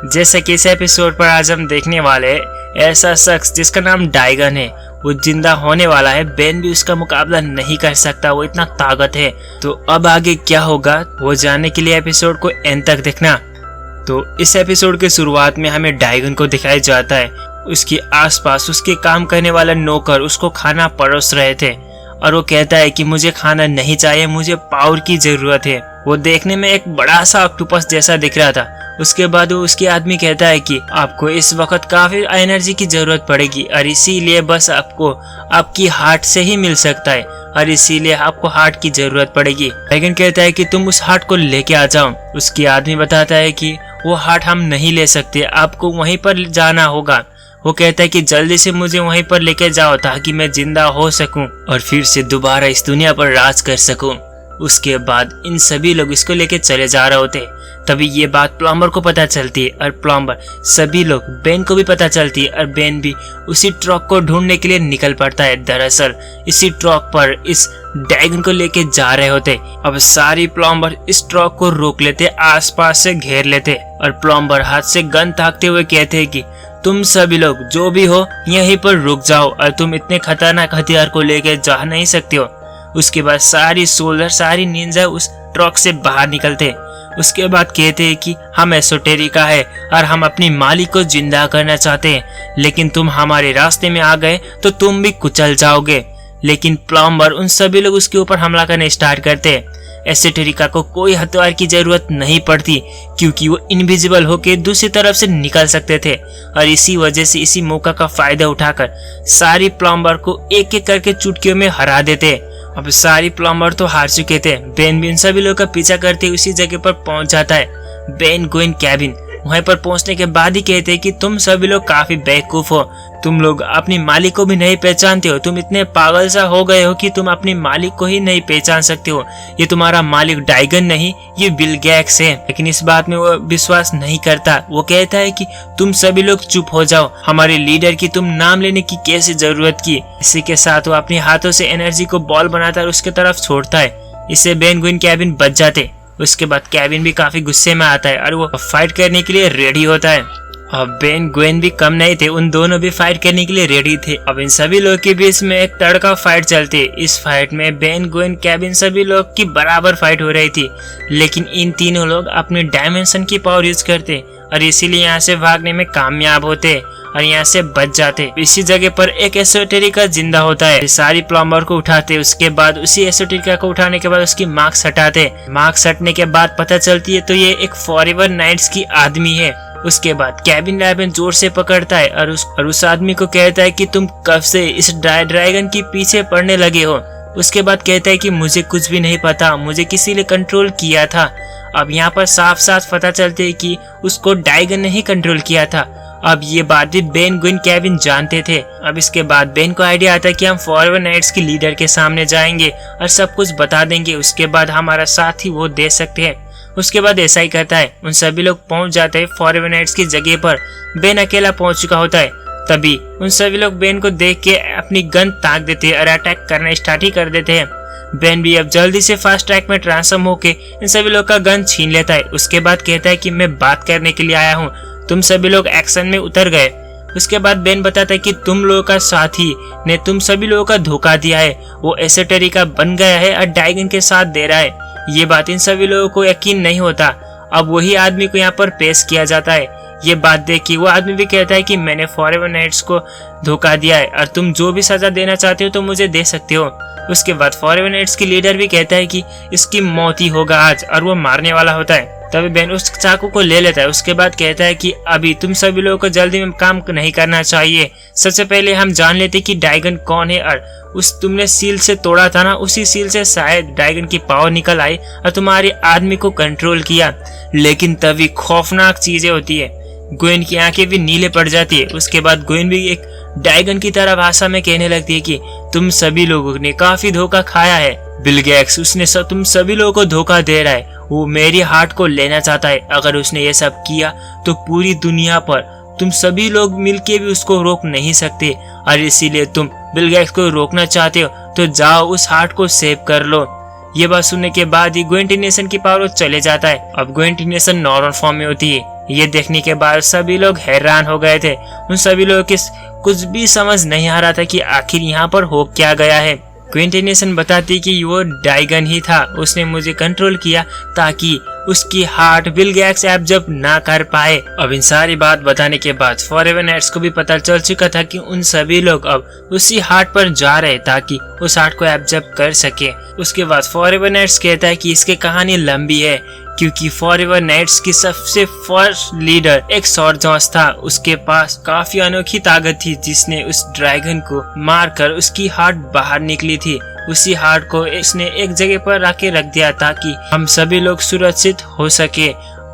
जैसा कि इस एपिसोड पर आज हम देखने वाले ऐसा शख्स जिसका नाम डाइगन है, वो जिंदा होने वाला है। बेन भी उसका मुकाबला नहीं कर सकता, वो इतना ताकत है। तो अब आगे क्या होगा वो जानने के लिए एपिसोड को एंड तक देखना। तो इस एपिसोड के शुरुआत में हमें डाइगन को दिखाया जाता है। उसके आसपास उसके काम करने वाला नौकर उसको खाना परोस रहे थे और वो कहता है कि मुझे खाना नहीं चाहिए, मुझे पावर की जरूरत है। वो देखने में एक बड़ा सा ऑक्टोपस जैसा दिख रहा था। उसके बाद वो उसके आदमी कहता है कि आपको इस वक्त काफी एनर्जी की जरूरत पड़ेगी और इसीलिए बस आपको आपकी हार्ट से ही मिल सकता है और इसीलिए आपको हार्ट की जरूरत पड़ेगी। लेकिन कहता है कि तुम उस हार्ट को लेके आ जाओ। उसके आदमी बताता है कि वो हार्ट हम नहीं ले सकते, आपको वहीं पर जाना होगा। वो कहता है कि जल्दी से मुझे वहीं पर लेके जाओ ताकि मैं जिंदा हो सकूं और फिर से दोबारा इस दुनिया पर राज कर सकूं। उसके बाद इन सभी लोग इसको लेके चले जा रहे होते। तभी ये बात प्लम्बर को पता चलती है और प्लम्बर सभी लोग बेन को भी पता चलती है और बेन भी उसी ट्रक को ढूंढने के लिए निकल पड़ता है। दरअसल इसी ट्रक पर इस डाइगन को लेके जा रहे होते। अब सारी प्लम्बर इस ट्रक को रोक लेते, आसपास से घेर लेते और प्लम्बर हाथ से गन ताकते हुए कहते हैं कि तुम सभी लोग जो भी हो यहीं पर रुक जाओ और तुम इतने खतरनाक हथियार को लेके जा नहीं सकते हो। उसके बाद सारी सोल्जर सारी निंजा उस ट्रक से बाहर निकलते। उसके बाद कहते हैं कि हम एसोटेरिका है और हम अपनी मालिक को जिंदा करना चाहते हैं, लेकिन तुम हमारे रास्ते में आ गए तो तुम भी कुचल जाओगे। लेकिन प्लम्बर उन सभी लोग उसके ऊपर हमला करने स्टार्ट करते। एसोटेरिका को कोई हथियार की जरूरत नहीं पड़ती क्योंकि वो इनविजिबल होके दूसरी तरफ से निकल सकते थे और इसी वजह से इसी मौका का फायदा उठाकर सारी प्लम्बर को एक एक करके चुटकियों में हरा देते। अब सारी प्लम्बर तो हार चुके थे। बेन भी इन सभी लोगों का पीछा करते उसी जगह पर पहुंच जाता है, बेन गोइन कैबिन। वहीं पर पहुंचने के बाद ही कहते हैं कि तुम सभी लोग काफी बेवकूफ हो, तुम लोग अपनी मालिक को भी नहीं पहचानते हो, तुम इतने पागल सा हो गए हो कि तुम अपनी मालिक को ही नहीं पहचान सकते हो। ये तुम्हारा मालिक डाइगन नहीं, ये बिल गेट्स है। लेकिन इस बात में वो विश्वास नहीं करता। वो कहता है कि तुम सभी लोग चुप हो जाओ, हमारे लीडर की तुम नाम लेने की कैसी जरूरत की। इसी के साथ वो अपने हाथों से एनर्जी को बॉल बनाता है और उसके तरफ छोड़ता है। इससे बेन गोइन कैबिन बच जाते। उसके बाद कैबिन भी काफी गुस्से में आता है और वो फाइट करने के लिए रेडी होता है। अब बेन गोइन भी कम नहीं थे, उन दोनों भी फाइट करने के लिए रेडी थे। अब इन सभी लोग के बीच में एक तड़का फाइट चलती है। इस फाइट में बेन गोइन कैबिन सभी लोग की बराबर फाइट हो रही थी, लेकिन इन तीनों लोग अपने डायमेंशन की पावर यूज करते और इसीलिए यहाँ से भागने में कामयाब होते और यहाँ से बच जाते। इसी जगह पर एक एसोटेरिका जिंदा होता है। सारी प्लम्बर को उठाते, उसके बाद उसी एसोटेरिका को उठाने के बाद उसकी मार्क्स हटाते। मार्क्स हटने के बाद पता चलती है तो ये एक फॉरएवर नाइट्स की आदमी है। उसके बाद कैबिन ड्राइवन जोर से पकड़ता है और उस आदमी को कहता है कि तुम कब से इस ड्रैगन के पीछे पड़ने लगे हो। उसके बाद कहता है कि मुझे कुछ भी नहीं पता, मुझे किसी ने कंट्रोल किया था। अब यहाँ पर साफ साफ पता चलते है कि उसको डाइगन ने ही कंट्रोल किया था। अब ये बात भी बेन गोइन कैबिन जानते थे। अब इसके बाद बेन को आइडिया आता है कि हम फॉरएवर नाइट्स की लीडर के सामने जाएंगे और सब कुछ बता देंगे, उसके बाद हमारा साथ ही वो दे सकते हैं। उसके बाद ऐसा ही करता है। उन सभी लोग पहुंच जाते हैं फॉरएवर नाइट्स की जगह पर। बेन अकेला पहुंच चुका होता है। तभी उन सभी लोग बेन को देख के अपनी गन ताक देते हैं और अटैक करना स्टार्ट ही कर देते हैं। बेन भी अब जल्दी से फास्ट ट्रैक में ट्रांसफॉर्म होके इन सभी लोग का गन छीन लेता है। उसके बाद कहता है कि मैं बात करने के लिए आया हूँ, तुम सभी लोग एक्शन में उतर गए। उसके बाद बेन बताता है कि तुम लोगों का साथी ने तुम सभी लोगों का धोखा दिया है, वो एसोटेरिका बन गया है और डाइगन के साथ दे रहा है। ये बात इन सभी लोगों को यकीन नहीं होता। अब वही आदमी को यहाँ पर पेश किया जाता है। ये बात देख के वो आदमी भी कहता है कि मैंने फॉरएवर नाइट्स को धोखा दिया है और तुम जो भी सजा देना चाहते हो तो मुझे दे सकते हो। उसके बाद फॉरएवर नाइट्स की लीडर भी कहता है कि इसकी मौत ही होगा आज और वो मारने वाला होता है। तभी बेन उस चाकू को ले लेता है। उसके बाद कहता है कि अभी तुम सभी लोगों को जल्दी में काम नहीं करना चाहिए, सबसे पहले हम जान लेते कि डाइगन कौन है और उस तुमने सील से तोड़ा था ना, उसी सील से शायद डाइगन की पावर निकल आई और तुम्हारे आदमी को कंट्रोल किया। लेकिन तभी खौफनाक चीजें होती है, गोइन की आंखें भी नीले पड़ जाती है। उसके बाद गोइन भी एक डाइगन की तरह भाषा में कहने लगती है कि तुम सभी लोगों ने काफी धोखा खाया है। बिल गेट्स उसने तुम सभी लोगों को धोखा दे रहा है, वो मेरी हार्ट को लेना चाहता है। अगर उसने ये सब किया तो पूरी दुनिया पर तुम सभी लोग मिलके भी उसको रोक नहीं सकते और इसीलिए तुम बिल गेट्स को रोकना चाहते हो तो जाओ उस हार्ट को सेव कर लो। ये बात सुनने के बाद ही ग्वेंटिनेशन की पावर चले जाता है। अब ग्वेंटिनेशन नॉर्मल फॉर्म में होती है। ये देखने के बाद सभी लोग हैरान हो गए थे। उन सभी लोगों के कुछ भी समझ नहीं आ रहा था कि आखिर यहाँ पर हो क्या गया है। क्विंटी नेशन बताती कि वो डाइगन ही था, उसने मुझे कंट्रोल किया ताकि उसकी हार्ट बिल गैट्स एब्जॉर्ब ना कर पाए। अब इन सारी बात बताने के बाद फॉरएवर नाइट्स को भी पता चल चुका था कि उन सभी लोग अब उसी हार्ट पर जा रहे ताकि उस हार्ट को एब्जॉर्ब कर सके। उसके बाद फॉरएवर नाइट्स कहता है कि इसकी कहानी लंबी है, क्योंकि फॉरएवर नाइट्स की सबसे फर्स्ट लीडर एक सॉर्जर्स था। उसके पास काफी अनोखी ताकत थी जिसने उस ड्रैगन को मारकर उसकी हार्ट बाहर निकली थी। उसी हार्ट को इसने एक जगह पर रखे रख दिया ताकि हम सभी लोग सुरक्षित हो सके।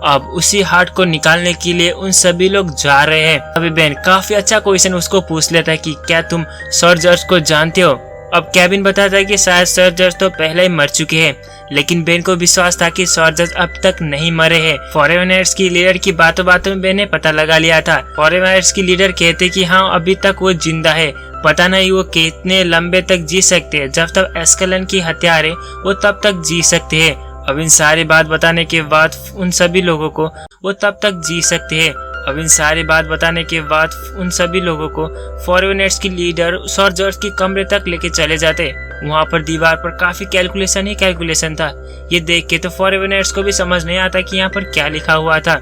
अब उसी हार्ट को निकालने के लिए उन सभी लोग जा रहे हैं। अभी बेन काफी अच्छा क्वेश्चन उसको पूछ लेता है कि क्या तुम सॉर्जर्स को जानते हो। अब केविन बताता है कि शायद सॉर्जर्स तो पहले ही मर चुके हैं, लेकिन बेन को विश्वास था कि सॉर्जर्स अब तक नहीं मरे हैं। फॉरएवर नाइट्स की लीडर की बातों बातों में बेन ने पता लगा लिया था। फॉरएवर नाइट्स की लीडर कहते कि हाँ अभी तक वो जिंदा है, पता नहीं वो कितने लंबे तक जी सकते हैं। जब तक एस्केलन की हथियार है वो तब तक जी सकते हैं। अब इन सारी बात बताने के बाद उन सभी लोगों को वो तब तक जी सकते हैं। अब इन सारी बात बताने के बाद उन सभी लोगों को फॉरएवर नाइट्स की लीडर सॉर्जर्स के कमरे तक लेके चले जाते। वहाँ पर दीवार पर काफी कैलकुलेशन ही कैलकुलेशन था। ये देख के तो फॉरएवर नाइट्स को भी समझ नहीं आता कि यहाँ पर क्या लिखा हुआ था।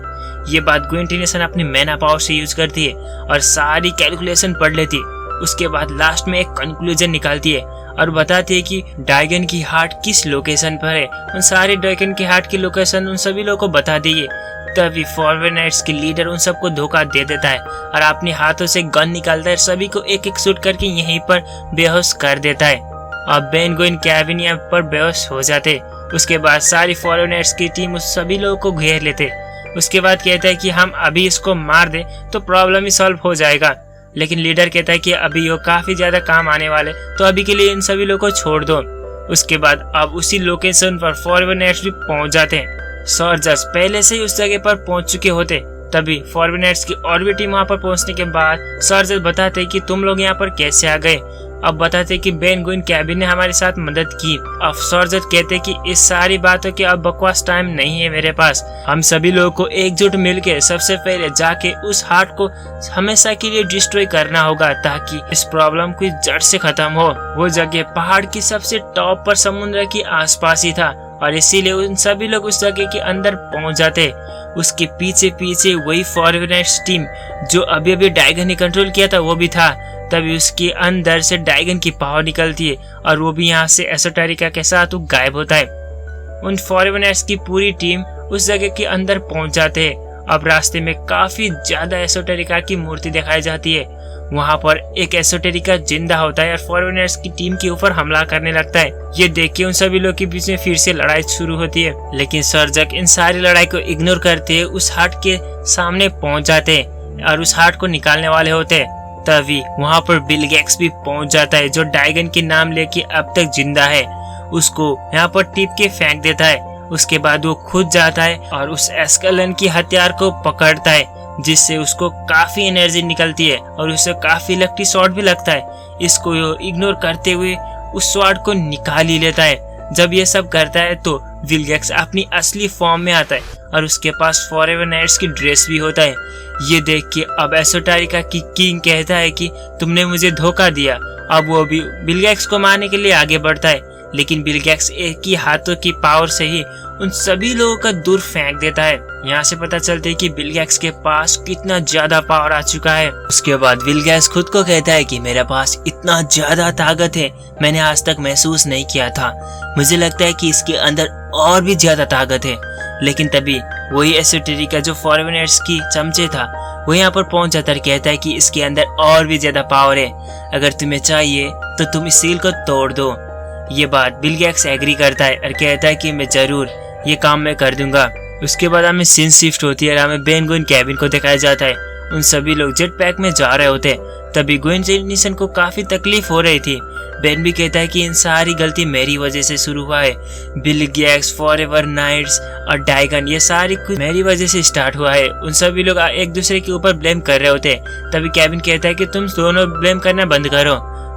ये बात क्विंटी नेशन अपनी मैना पावर से यूज करती है और सारी कैलकुलेशन पढ़ लेती है। उसके बाद लास्ट में एक कंक्लूजन निकालती है और बताती है कि ड्रैगन की हार्ट किस लोकेशन पर है। उन सारे ड्रैगन की हार्ट की लोकेशन उन सभी लोगों को बता दी है। तभी फॉरएवर नाइट्स की लीडर उन सबको धोखा दे देता है और अपने हाथों से गन निकालता है, सभी को एक एक शूट करके यहीं पर बेहोश कर देता है। अब बेन गोइन केविन यहाँ पर बेहोश हो जाते। उसके बाद सारी फॉरएवर नाइट्स की टीम उस सभी लोगों को घेर लेते। उसके बाद कहता है कि हम अभी इसको मार दे तो प्रॉब्लम ही सॉल्व हो जाएगा, लेकिन लीडर कहता है कि अभी वो काफी ज्यादा काम आने वाले, तो अभी के लिए इन सभी लोगों को छोड़ दो। उसके बाद अब उसी लोकेशन पर फॉरएवर नाइट्स भी पहुंच जाते हैं। सॉर्जर्स पहले से ही उस जगह पर पहुंच चुके होते। तभी फॉरएवर नाइट्स की और भी टीम वहां पर पहुंचने के बाद सॉर्जर्स बताते कि तुम लोग यहाँ पर कैसे आ गए। अब बताते कि बेन गोइन केविन ने हमारे साथ मदद की। अब सॉर्जर्स कहते कि इस सारी बातों की अब बकवास टाइम नहीं है मेरे पास। हम सभी लोगों को एकजुट मिलकर सबसे पहले जाके उस हार्ट को हमेशा के लिए डिस्ट्रॉय करना होगा ताकि इस प्रॉब्लम की जड़ से खत्म हो। वो जगह पहाड़ की सबसे टॉप पर समुद्र के आसपास ही था और इसीलिए उन सभी लोग उस जगह के अंदर पहुंच जाते। उसके पीछे पीछे वही फॉरएवर नाइट्स टीम जो अभी अभी ड्रैगन ने कंट्रोल किया था वो भी था। तभी उसके अंदर से ड्रैगन की पावर निकलती है और वो भी यहाँ से एसोटेरिका के साथ गायब होता है। उन फॉरएवर नाइट्स की पूरी टीम उस जगह के अंदर पहुंच जाते हैं। अब रास्ते में काफी ज्यादा एसोटेरिका की मूर्ति दिखाई जाती है। वहाँ पर एक एसोटेरिका जिंदा होता है और फॉरएवर नाइट्स की टीम के ऊपर हमला करने लगता है। ये देख के उन सभी लोग के बीच में फिर से लड़ाई शुरू होती है, लेकिन सर्जक इन सारी लड़ाई को इग्नोर करते हुए उस हार्ट के सामने पहुंच जाते हैं और उस हार्ट को निकालने वाले होते हैं। तभी वहाँ पर बिल गैट्स भी पहुंच जाता है जो ड्रैगन के नाम लेके अब तक जिंदा है। उसको यहाँ पर टिप के फेंक देता है। उसके बाद वो खुद जाता है और उस एस्केलन की हथियार को पकड़ता है जिससे उसको काफी एनर्जी निकलती है और उसे काफी इलेक्ट्रिक शॉट भी लगता है। इसको इग्नोर करते हुए उस स्वॉर्ड को निकाल ही लेता है। जब ये सब करता है तो बिल गैट्स अपनी असली फॉर्म में आता है और उसके पास फॉरएवर नाइट्स की ड्रेस भी होता है। ये देख के अब एसोटेरिका की किंग कहता है कि तुमने मुझे धोखा दिया। अब वो भी बिल गैट्स को मारने के लिए आगे बढ़ता है, लेकिन बिल गैट्स एक ही हाथों की पावर से ही उन सभी लोगों का दूर फेंक देता है। यहाँ से पता चलता है कि बिल गैट्स के पास कितना ज्यादा पावर आ चुका है। उसके बाद बिल गैट्स खुद को कहता है कि मेरे पास इतना ज्यादा ताकत है मैंने आज तक महसूस नहीं किया था। मुझे लगता है कि इसके अंदर और भी ज्यादा ताकत है। लेकिन तभी वही एसोटेरिका जो फॉरएवर नाइट्स की चमचे था वो यहाँ पर पहुंच जाता है, कहता है कि इसके अंदर और भी ज्यादा पावर है, अगर तुम्हें चाहिए तो तुम इस सील को तोड़ दो। ये बात बिल गैट्स एग्री करता है और कहता है कि मैं जरूर ये काम मैं कर दूंगा। उसके बाद हमें सीन शिफ्ट होती है और हमें बेन गोइन केविन को दिखाया जाता है। उन सभी लोग जेट पैक में जा रहे होते हैं। तभी क्विंटी नेशन को काफी तकलीफ हो रही थी। बेन भी कहता है कि इन सारी गलती मेरी वजह से शुरू हुआ है। बिल गैट्स, फॉरएवर नाइट्स और ड्रैगन ये सारी कुछ मेरी वजह से स्टार्ट हुआ है। उन सभी लोग एक दूसरे के ऊपर ब्लेम कर रहे होते हैं। तभी केविन कहता है कि तुम दोनों ब्लेम करना बंद करो।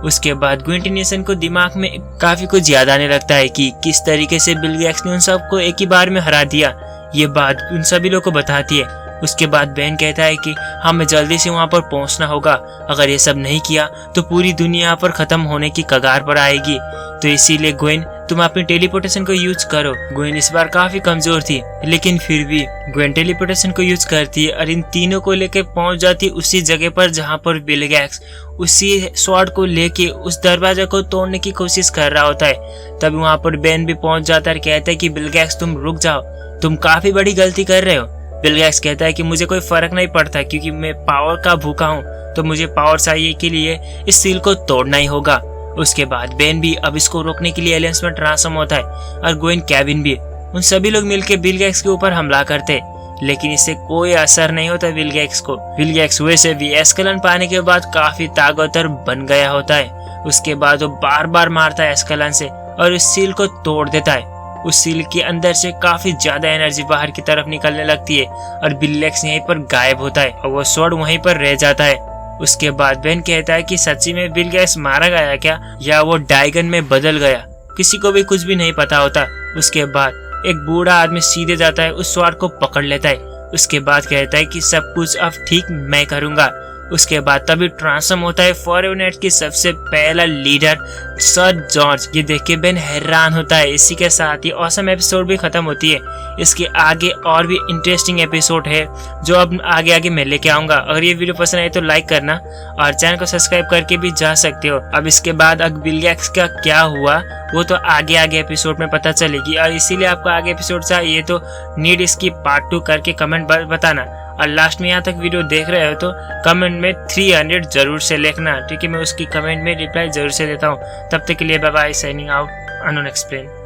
उसके बाद क्विंटी नेशन को दिमाग में काफी कुछ याद आने लगता है कि किस तरीके से बिल गैट्स ने उन सबको एक ही बार में हरा दिया। ये बात उन सभी लोगों को बताती है। उसके बाद बेन कहता है कि हमें जल्दी से वहाँ पर पहुँचना होगा, अगर ये सब नहीं किया तो पूरी दुनिया यहाँ पर खत्म होने की कगार पर आएगी। तो इसीलिए ग्वेन तुम अपनी टेलीपोर्टेशन को यूज करो। ग्वेन इस बार काफी कमजोर थी, लेकिन फिर भी ग्वेन टेलीपोर्टेशन को यूज करती है और इन तीनों को लेके पहुंच जाती उसी जगह पर जहां पर बिल गैक्स उसी स्वॉर्ड को लेके उस दरवाजा को तोड़ने की कोशिश कर रहा होता है। तभी वहां पर बेन भी पहुंच जाता है और कहता है कि बिल गैक्स तुम रुक जाओ, तुम काफी बड़ी गलती कर रहे हो। बिल गैक्स कहता है कि मुझे कोई फर्क नहीं पड़ता क्योंकि मैं पावर का भूखा हूँ, तो मुझे पावर चाहिए के लिए इस सील को तोड़ना ही होगा। उसके बाद बेन भी अब इसको रोकने के लिए एलियंस में ट्रांसफॉर्म होता है और ग्वेन केविन भी, उन सभी लोग मिलकर बिल गैक्स के ऊपर हमला करते, लेकिन इससे कोई असर नहीं होता बिल गैक्स को। बिल गैक्स वैसे भी एस्केलन पाने के बाद काफी ताकतवर बन गया होता है। उसके बाद वो बार बार मारता है एस्केलन से और उस सील को तोड़ देता है। उस सील के अंदर से काफी ज्यादा एनर्जी बाहर की तरफ निकलने लगती है और बिल गैक्स यहीं पर गायब होता है और वो स्वॉर्ड वहीं पर रह जाता है। उसके बाद बेन कहता है कि सच्ची में बिल गैक्स मारा गया क्या या वो डाइगन में बदल गया, किसी को भी कुछ भी नहीं पता होता। उसके बाद एक बूढ़ा आदमी सीधे जाता है, उस स्वॉर्ड को पकड़ लेता है। उसके बाद कहता है कि सब कुछ अब ठीक मैं करूंगा। उसके बाद तभी ट्रांसफॉर्म होता है फॉरएवरनेट की सबसे पहला लीडर सर जॉर्ज। ये देख के बेन हैरान होता है। इसी के साथ ही ऑसम एपिसोड भी खत्म होती है। इसके आगे और भी इंटरेस्टिंग एपिसोड है जो अब आगे मैं लेके आऊंगा। अगर ये वीडियो पसंद आए तो लाइक करना और चैनल को सब्सक्राइब करके भी जा सकते हो। अब इसके बाद अब बिल गैक्स का क्या हुआ वो तो आगे एपिसोड में पता चलेगी, और इसीलिए आपको आगे एपिसोड चाहिए तो नीड इसकी पार्ट 2 करके कमेंट पर बताना। और लास्ट में यहाँ तक वीडियो देख रहे हो तो कमेंट में 300 जरूर से लिखना, ठीक है। मैं उसकी कमेंट में रिप्लाई जरूर से देता हूँ। तब तक के लिए bye bye, signing out, unknown explain.